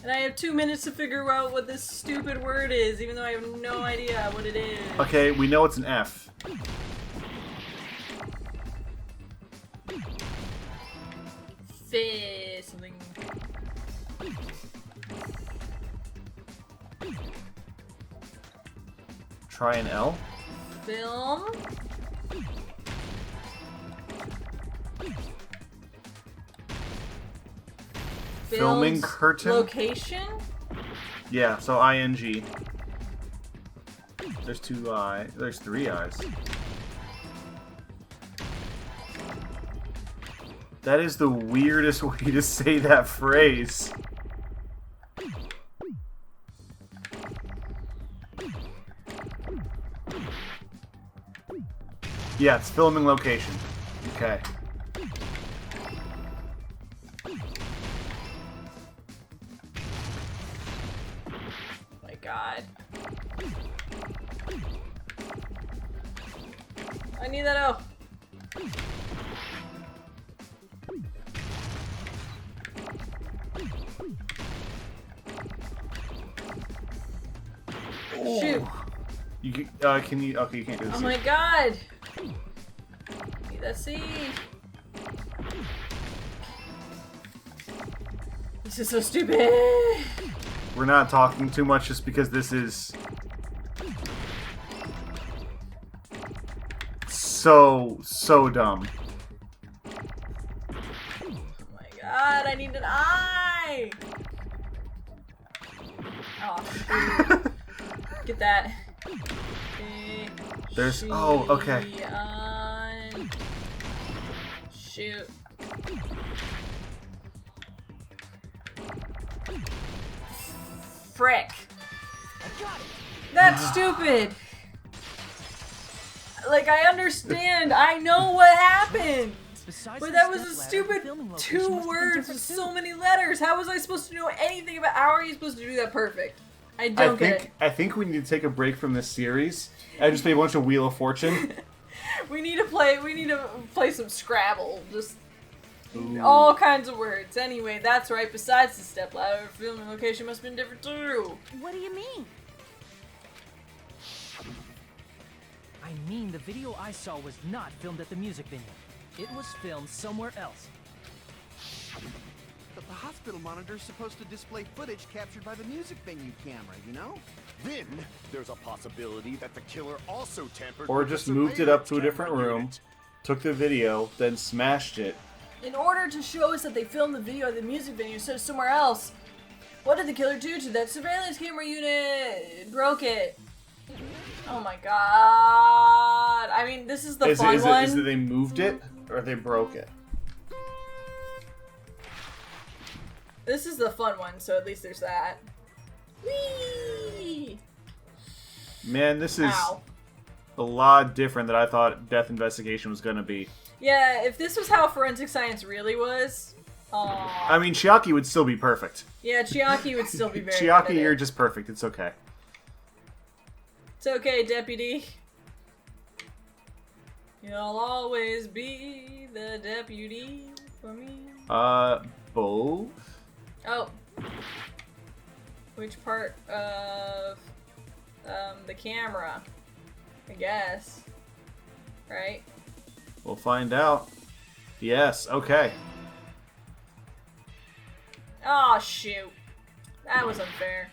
And I have 2 minutes to figure out what this stupid word is, even though I have no idea what it is. Okay, we know it's an F. Something. Try an L. Film. Filming Film's curtain? Location? Yeah, so ING. There's 2 I. There's 3 I's. That is the weirdest way to say that phrase. Yeah, it's filming location. Okay. My God. I need that O. Shoot. You can you? Okay, you can't do this. Oh my God. Need that C. This is so stupid. We're not talking too much just because this is so dumb. Oh my God, I need an I. Oh, shoot. Get that. There's okay. Shoot. Frick. That's stupid. Like, I understand. I know what happened. But that was a stupid 2 words with so many letters. How was I supposed to know anything about? How are you supposed to do that perfect? I don't get it. I think we need to take a break from this series and just play a bunch of Wheel of Fortune. We need to play some Scrabble. Just all kinds of words. Anyway, that's right. Besides the stepladder, filming location must have been different too. What do you mean? I mean, the video I saw was not filmed at the music venue. It was filmed somewhere else. The The hospital monitor's supposed to display footage captured by the music venue camera, you know? Then, there's a possibility that the killer also tampered Or with just the moved it up to a surveillance different camera room, unit. took the video, then smashed it. In order to show us that they filmed the video at the music venue instead of somewhere else, what did the killer do to that surveillance camera unit? Broke it. Oh my god. I mean, this is the fun one. Is it they moved it, or they broke it? This is the fun one, so at least there's that. Whee! Man, this is Ow. a lot different than I thought Death Investigation was going to be. Yeah, if this was how forensic science really was, I mean, Chiaki would still be perfect. yeah, Chiaki would still be very Chiaki, good at you're it. just perfect. It's okay. It's okay, deputy. You'll always be the deputy for me. Both? Oh. Which part of the camera? I guess. Right? We'll find out. Yes, okay. Oh shoot. That was unfair.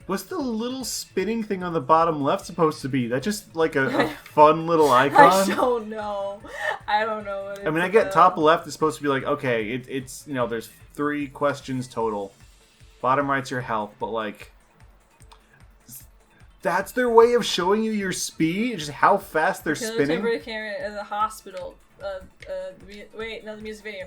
What's the little spinning thing on the bottom left supposed to be? That just like a fun little icon? I don't know. I don't know what it's I mean, I get top left is supposed to be like, okay, it's, you know, there's 3 questions total. Bottom right's your health, but like, that's their way of showing you your speed? Just how fast they're Killer spinning? temporary camera at the hospital. Wait, no, the music video.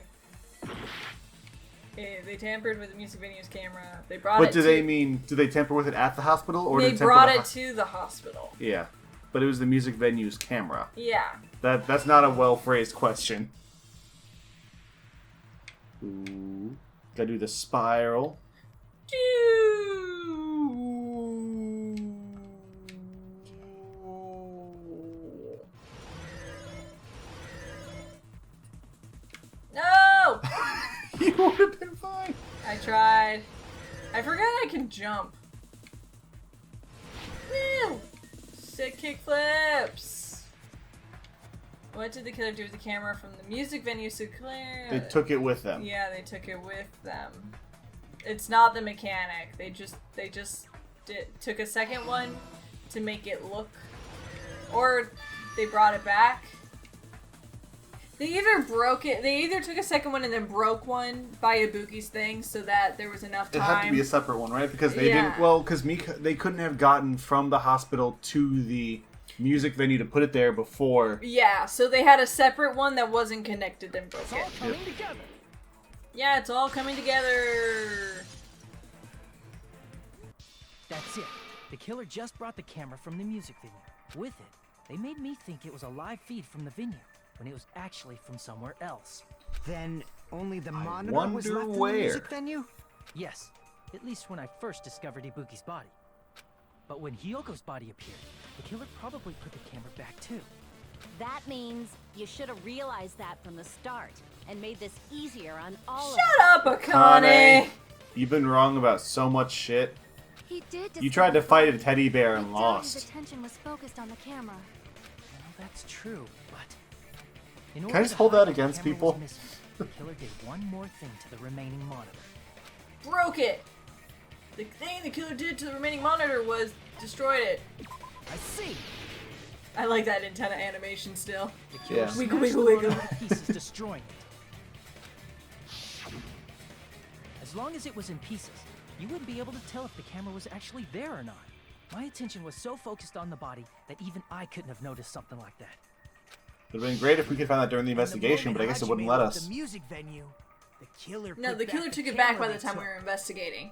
They tampered with the music venue's camera. They brought it But do they tamper with it at the hospital? Or They did they brought tamper it to the hospital. Yeah. But it was the music venue's camera. Yeah. That's not a well-phrased question. Ooh. Gotta do the spiral. No! You would have been fine. I tried. I forgot I can jump. Woo! Sick kick flips. What did the killer do with the camera from the music venue to clear? They took it with them. Yeah, they took it with them. It's not the mechanic. They just took a second one to make it look, or they brought it back. They either broke it. They either took a second one and then broke one by Ibuki's thing so that there was enough time. It had to be a separate one, right? Because they didn't. Well, because they couldn't have gotten from the hospital to the music venue to put it there before. Yeah, so they had a separate one that wasn't connected and broke it. It's all coming together. Yeah, it's all coming together. That's it. The killer just brought the camera from the music venue. With it, they made me think it was a live feed from the venue, when it was actually from somewhere else. Then only the monitor wonder was left in where. the music venue? Yes, at least when I first discovered Ibuki's body. But when Hyoko's body appeared, the killer probably put the camera back too. That means you should have realized that from the start and made this easier on all of Shut up, Kane, Akane! you've been wrong about so much shit. He did. You tried to fight a teddy bear and His lost. attention was focused on the camera. Well, that's true, but... Can I just hold that against people? The killer did one more thing to the remaining monitor. Broke it! The thing the killer did to the remaining monitor was destroyed it. I see! I like that antenna animation still. The killer Yeah. smashed Wiggle, the wiggle, monitor wiggle. to pieces, destroying it. As long as it was in pieces, you wouldn't be able to tell if the camera was actually there or not. My attention was so focused on the body that even I couldn't have noticed something like that. It would have been great if we could find that during the investigation, but I guess it wouldn't let us. The music venue. The killer. No, put the back killer took it camera back by the they time took. we were investigating.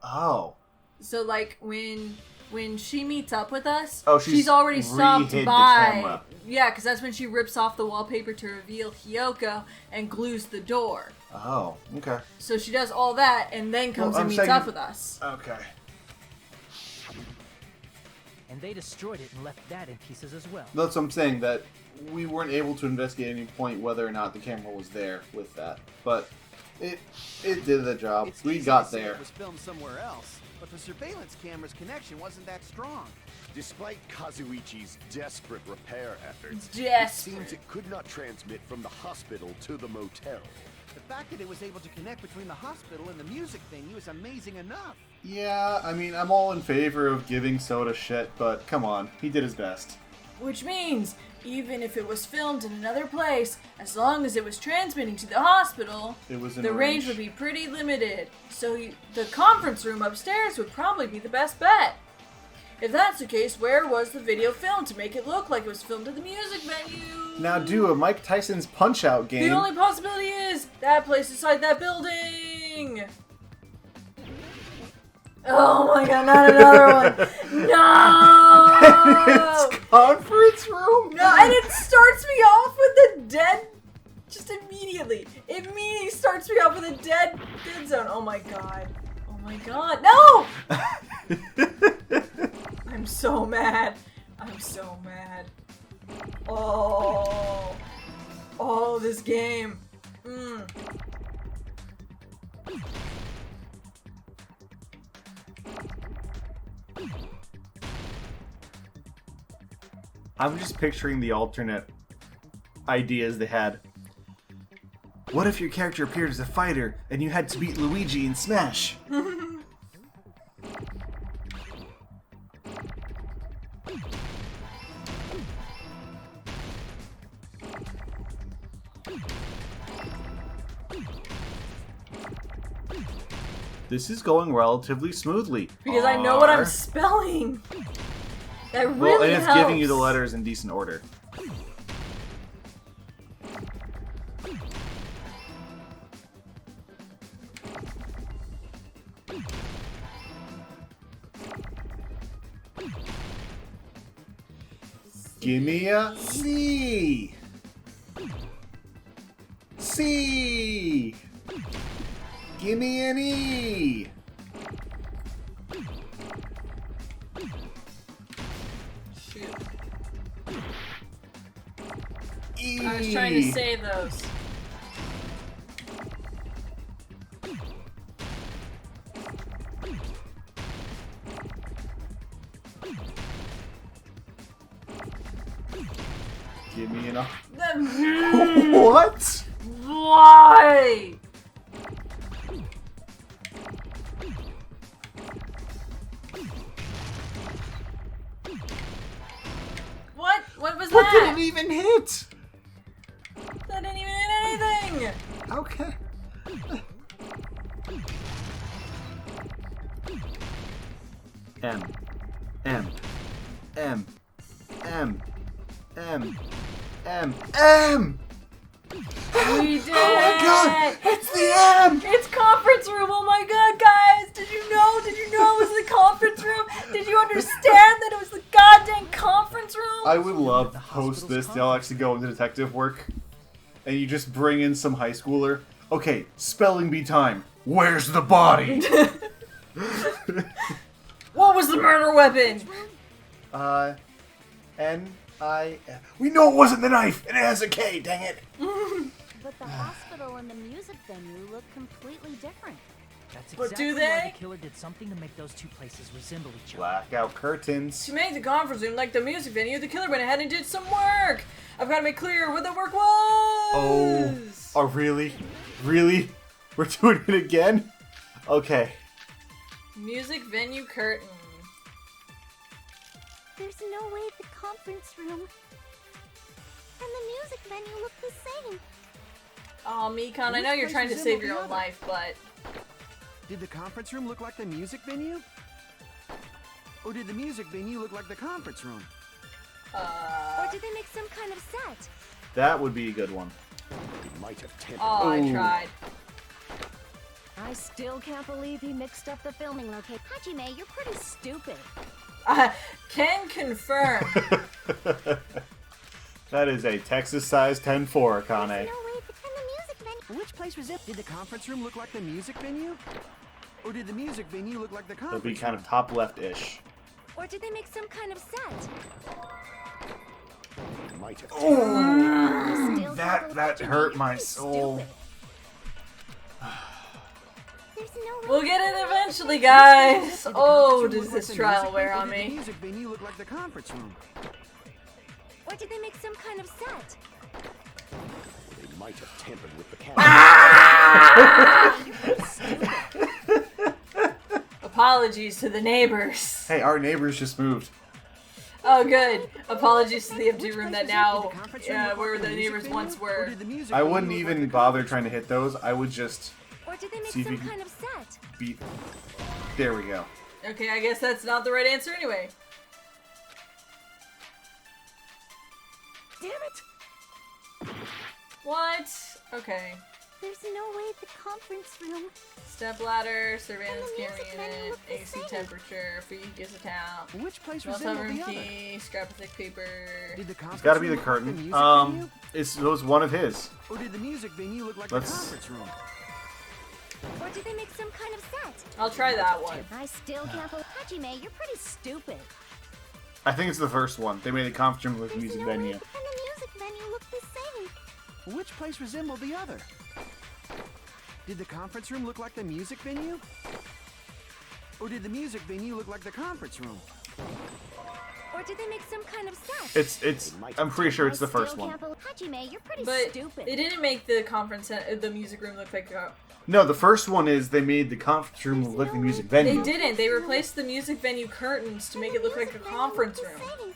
Oh. So like when she meets up with us, Oh, she's already stopped re-hid the by. camera. Yeah, because that's when she rips off the wallpaper to reveal Hyoko and glues the door. Oh, okay. So she does all that and then comes Well, and I'm meets saying- up with us. Okay. And they destroyed it and left that in pieces as well. That's what I'm saying, that we weren't able to investigate at any point whether or not the camera was there with that. But It did the job. It's We easy got to say there. It was filmed somewhere else, but the surveillance camera's connection wasn't that strong. Despite Kazuichi's desperate repair efforts, it Desperate. seems it could not transmit from the hospital to the motel. The fact that it was able to connect between the hospital and the music venue is amazing enough. Yeah, I mean, I'm all in favor of giving Soda shit, but come on, he did his best. Which means, even if it was filmed in another place, as long as it was transmitting to the hospital, It was in the range range. would be pretty limited. So the conference room upstairs would probably be the best bet. If that's the case, where was the video filmed to make it look like it was filmed at the music venue? Now do a Mike Tyson's Punch-Out game. The only possibility is that place inside that building. Oh my god, not another one. No! It's conference room? No, and it starts me off with the dead. Just immediately. It immediately starts me off with a dead zone. Oh my god. Oh my god. No! I'm so mad. I'm so mad. Oh. Oh, this game. I'm just picturing the alternate ideas they had. What if your character appeared as a fighter and you had to beat Luigi in Smash? This is going relatively smoothly. Because I know what I'm spelling. That really Well, and it's helps. giving you the letters in decent order. Give me a C. C. Give me an E. Shoot. E. I was trying to save those. Give me an The- What? Why? What? What was What that? did it even hit? That didn't even hit anything. Okay. M. M. M. M. M. M. M! We did Oh my god! it! It's the M! It's conference room! Oh my god, guys! Did you know? Did you know it was the conference room? Did you understand that it was the goddamn conference room? I would love to host this. They'll actually go into detective work. And you just bring in some high schooler. Okay, spelling bee time. Where's the body? What was the murder weapon? N-I-F. We know it wasn't the knife, and it has a K, dang it. But the hospital and the music venue look completely different. That's But exactly do why they? the killer did something to make those two places resemble each other. Blackout curtains. To make the conference room like the music venue, the killer went ahead and did some work. I've got to make clear what the work was. Oh, really? Really? We're doing it again? Okay. Music venue curtain. There's no way the conference room and the music venue look the same. Oh, Mikon, I know you're trying to save your own life, but... Did the conference room look like the music venue? Or did the music venue look like the conference room? Or did they make some kind of set? That would be a good one. Might have tampered. Oh, I Ooh. tried. I still can't believe he mixed up the filming location. Hajime, you're pretty stupid. Can confirm. That is a Texas-sized 10-4, Kane. No way, and the music venue. Which place was it? Did the conference room look like the music venue? Or did the music venue look like the It'll conference be kind room? of top left-ish. Or did they make some kind of set? Might have I still can't That believe Hajime, hurt you're my pretty soul. stupid. We'll get it eventually, guys. Oh, does this trial wear on Or did the me? music venue look like the conference room? Or did they make some kind of set? They might have tampered with the camera. Apologies to the neighbors. Hey, our neighbors just moved. Oh, good. Apologies to the empty room that now, where the neighbors once were. I wouldn't even bother trying to hit those. I would just Or did they make see if some you can kind of set? beat. There we go. Okay, I guess that's not the right answer anyway. Damn it! What? Okay. There's no way the conference room. Step ladder, surveillance And the camera music menu unit, looked the AC same. temperature, free gives a towel. Which place Motel resembled room the other? key, scrap of thick paper. Did the It's conference got to be room the look like curtain. music venue? It was one of his. Or did the music venue look like Let's- the conference room? Or did they make some kind of set? I'll try that one. I still can't believe Hajime, you're pretty stupid. I think it's the first one. They made a conference room with There's music no venue. way, and the music venue looked the same. Which place resembled the other? Did the conference room look like the music venue? Or did the music venue look like the conference room? Or did they make some kind of set? It's. I'm pretty sure it's the I still first one. can't believe Hajime, you're pretty But stupid. they didn't make the the music room look like a... No, the first one is they made the conference room look like the music venue. They didn't. They replaced the music venue curtains to make it look like a conference room.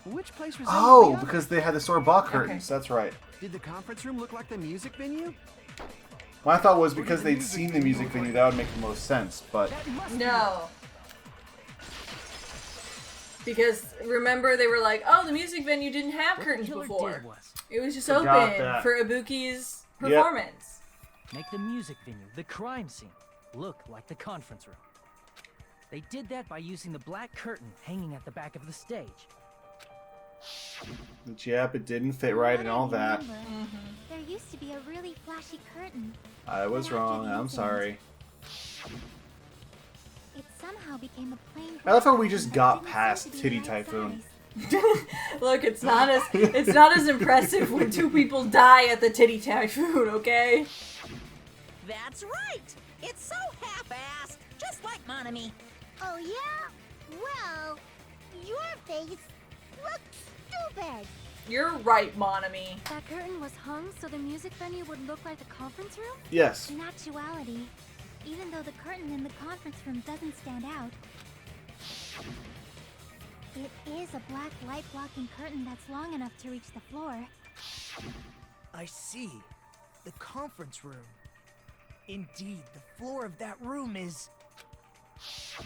Which place resembled Oh, the other? because they had the store-bought curtains. That's right. Did the conference room look like the music venue? My thought was because they'd seen the music venue, that would make the most sense. But No. Because remember they were like, oh, the music venue didn't have What the curtains killer before. did was It was just Forgot open that. for Ibuki's Yep. performance. make the music venue, the crime scene, look like the conference room. They did that by using the black curtain hanging at the back of the stage. yep, it didn't fit right and all that. There used to be a really flashy curtain. I was wrong. I'm sorry. It somehow became a plain. I love how we just curtain got that didn't past seem to be Titty right Typhoon. size. Look, it's not as impressive when two people die at the Titty Typhoon, okay? That's right! It's so half-assed, just like Monami. Oh yeah? Well, your face looks stupid. You're right, Monami. That curtain was hung so the music venue would look like the conference room? Yes. In actuality, even though the curtain in the conference room doesn't stand out, it is a black light blocking curtain that's long enough to reach the floor. I see. The conference room. Indeed, the floor of that room is the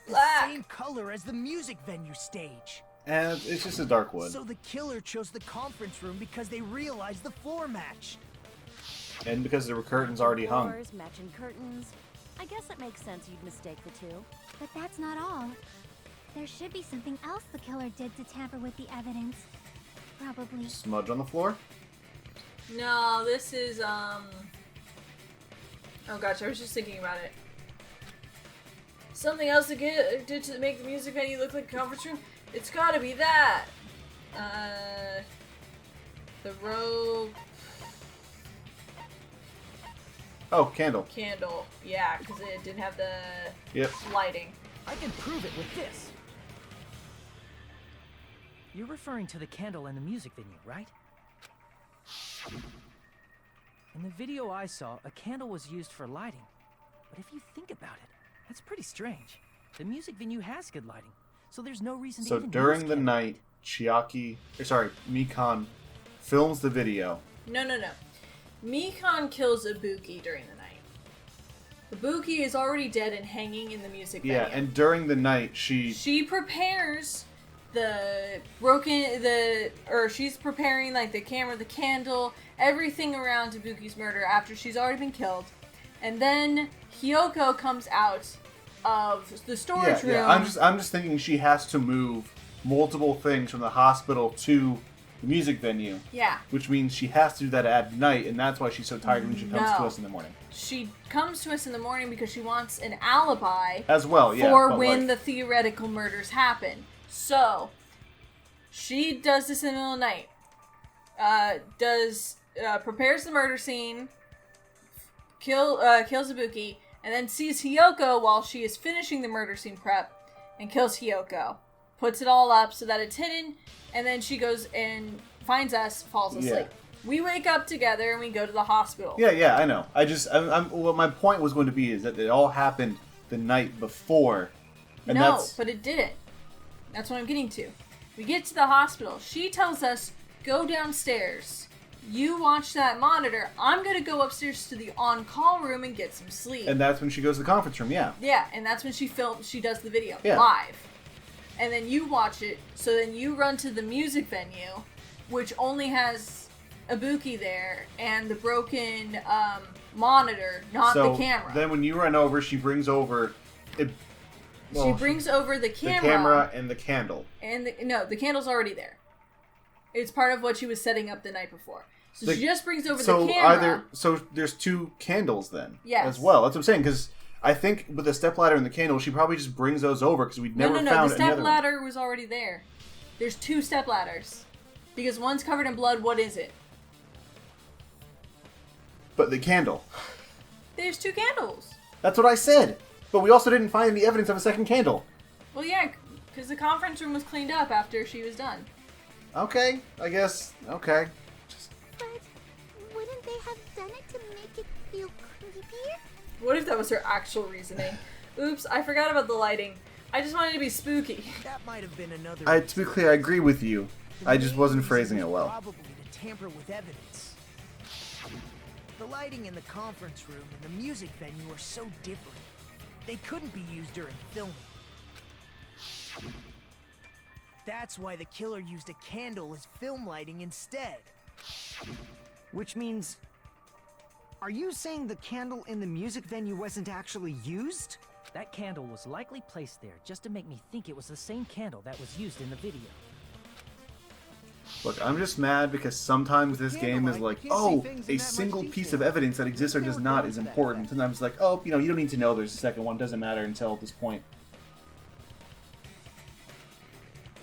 Black. same color as the music venue stage. And it's just a dark wood. So the killer chose the conference room because they realized the floor matched. And because there were curtains already hung. Floors, matching curtains. I guess it makes sense you'd mistake the two. But that's not all. There should be something else the killer did to tamper with the evidence. Probably. Smudge on the floor? No, this is, oh gosh, I was just thinking about it. Something else to did to make the music venue look like a conference room? It's gotta be that! The rope... Oh, candle. Candle. Yeah, because it didn't have the Yep. lighting. I can prove it with this. You're referring to the candle in the music venue, right? In the video I saw, a candle was used for lighting. But if you think about it, that's pretty strange. The music venue has good lighting, so there's no reason to So even during use the candle. night, Mikan films the video. No. Mikan kills Ibuki during the night. Ibuki is already dead and hanging in the music venue. Yeah, and during the night, She prepares she's preparing like the camera, the candle, everything around Ibuki's murder after she's already been killed. And then Hiyoko comes out of the storage room. Yeah. I'm just thinking she has to move multiple things from the hospital to the music venue. Yeah. Which means she has to do that at night, and that's why she's so tired when she comes to No. us in the morning. She comes to us in the morning because she wants an alibi As well, yeah. for but, when like, the theoretical murders happen. So, she does this in the middle of the night. Prepares the murder scene, kills Ibuki, and then sees Hiyoko while she is finishing the murder scene prep, and kills Hiyoko. Puts it all up so that it's hidden, and then she goes and finds us, falls asleep. Yeah. We wake up together and we go to the hospital. Yeah, I know. What my point was going to be is that it all happened the night before. And But it didn't. That's what I'm getting to. We get to the hospital. She tells us, go downstairs. You watch that monitor. I'm going to go upstairs to the on-call room and get some sleep. And that's when she goes to the conference room, yeah. Yeah, and that's when she does the video Yeah. live. And then you watch it, so then you run to the music venue, which only has Ibuki there, and the broken monitor, not the camera. Then when you run over, she brings over... She brings over the camera. The camera and the candle. And the candle's already there. It's part of what she was setting up the night before. So she just brings over the camera. So there's two candles then? Yes. As well. That's what I'm saying, because I think with the stepladder and the candle, she probably just brings those over, because we'd never found any other the stepladder was already there. There's two stepladders. Because one's covered in blood, what is it? But the candle. There's two candles. That's what I said. But we also didn't find any evidence of a second candle. Well, yeah, because the conference room was cleaned up after she was done. Okay, I guess. Okay. But wouldn't they have done it to make it feel creepier? What if that was her actual reasoning? Oops, I forgot about the lighting. I just wanted to be spooky. That might have been another. To be clear, I agree with you. I just wasn't phrasing it well. Probably to tamper with evidence. The lighting in the conference room and the music venue are so different. They couldn't be used during filming. That's why the killer used a candle as film lighting instead. Which means... Are you saying the candle in the music venue wasn't actually used? That candle was likely placed there just to make me think it was the same candle that was used in the video. Look, I'm just mad because sometimes this game is like, oh, a single piece of evidence that exists or does not is important. Sometimes it's like, oh, you don't need to know there's a second one. Doesn't matter until this point.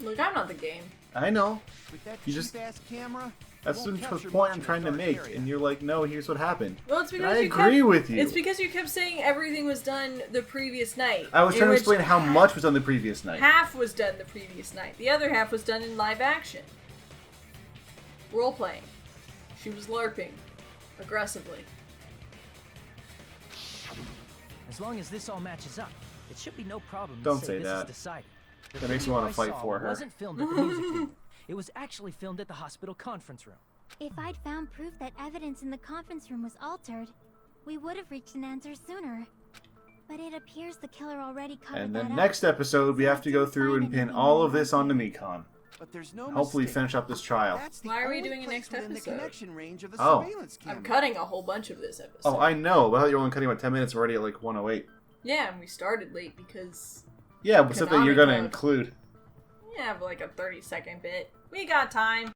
Look, I'm not the game. I know. With that You just- cheap-ass camera, That's won't the capture point much I'm of trying the to dark make. area. And you're like, no, here's what happened. Well, it's because I agree with you. It's because you kept saying everything was done the previous night. I was trying to which explain how much was on the previous night. Half was done the previous night. The other half was done in live action. Role playing. She was LARPing. Aggressively. As long as this all matches up, it should be no problem to Don't say say this that. is decided. The That makes me video wanna I fight saw for her. wasn't filmed at the music venue. It was actually filmed at the hospital conference room. If I'd found proof that evidence in the conference room was altered, we would have reached an answer sooner. But it appears the killer already covered And that the up. next episode, we have to go through and pin all of this onto Nikon. But there's no Hopefully mistake. finish up this trial. That's the Why are we only doing a place next within episode? The connection range of the Oh. surveillance camera. I'm cutting a whole bunch of this episode. Oh, I know. But I thought you were only cutting about 10 minutes. We're already at like 108. Yeah, and we started late because... Yeah, but something you're Konami going to code. include. Yeah, but like a 30-second bit. We got time.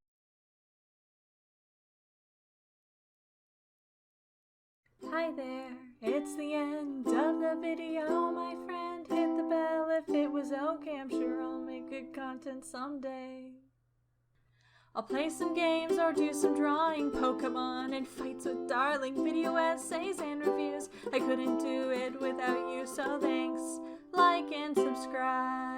Hi there, it's the end of the video, my friend. Hit the bell if it was okay. I'm sure I'll make good content someday. I'll play some games or do some drawing, Pokemon and fights with darling, video essays and reviews. I couldn't do it without you, so thanks, like and subscribe.